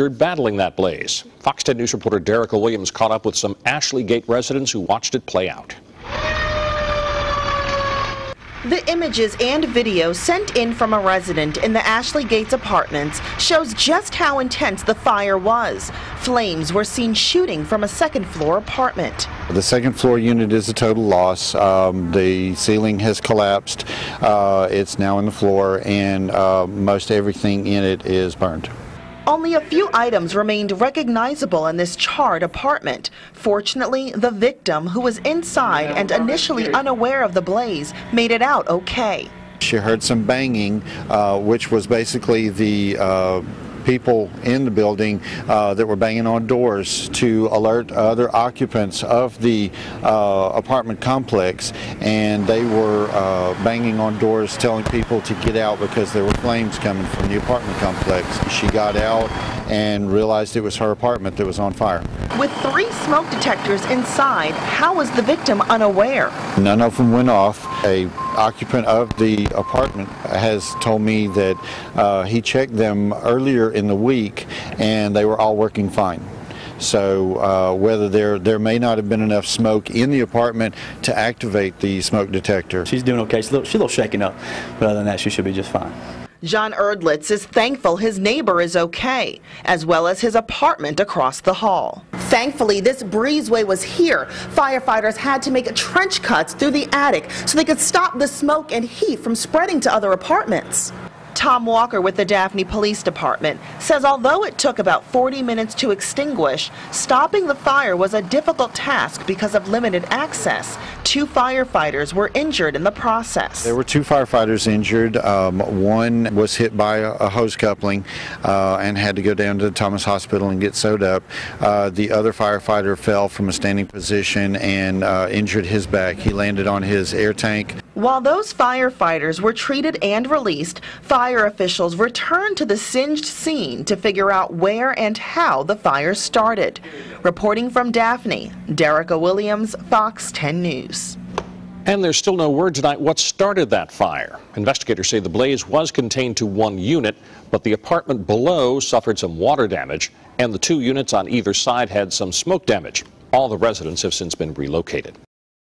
battling that blaze. Fox 10 News reporter Derica Williams caught up with some Ashley Gate residents who watched it play out. The images and video sent in from a resident in the Ashley Gates apartments shows just how intense the fire was. Flames were seen shooting from a second-floor apartment. The second-floor unit is a total loss. The ceiling has collapsed. It's now in the floor, and most everything in it is burned. Only a few items remained recognizable in this charred apartment. Fortunately, the victim, who was inside and initially unaware of the blaze, made it out okay. She heard some banging, which was basically the people in the building that were banging on doors to alert other occupants of the apartment complex, and they were banging on doors telling people to get out because there were flames coming from the apartment complex. She got out and realized it was her apartment that was on fire. With 3 smoke detectors inside, how was the victim unaware? None of them went off. An occupant of the apartment has told me that he checked them earlier in the week and they were all working fine. So whether there may not have been enough smoke in the apartment to activate the smoke detector. She's doing okay. She's a little shaken up, but other than that, she should be just fine. John Erdlitz is thankful his neighbor is okay, as well as his apartment across the hall. Thankfully, this breezeway was here. Firefighters had to make trench cuts through the attic so they could stop the smoke and heat from spreading to other apartments. Tom Walker with the Daphne Police Department says although it took about 40 minutes to extinguish, stopping the fire was a difficult task because of limited access. 2 firefighters were injured in the process. There were 2 firefighters injured. One was hit by a hose coupling and had to go down to the Thomas Hospital and get sewed up. The other firefighter fell from a standing position and injured his back. He landed on his air tank. While those firefighters were treated and released, fire officials returned to the singed scene to figure out where and how the fire started. Reporting from Daphne, Derica Williams, Fox 10 News. And there's still no word tonight what started that fire. Investigators say the blaze was contained to 1 unit, but the apartment below suffered some water damage, and the 2 units on either side had some smoke damage. All the residents have since been relocated.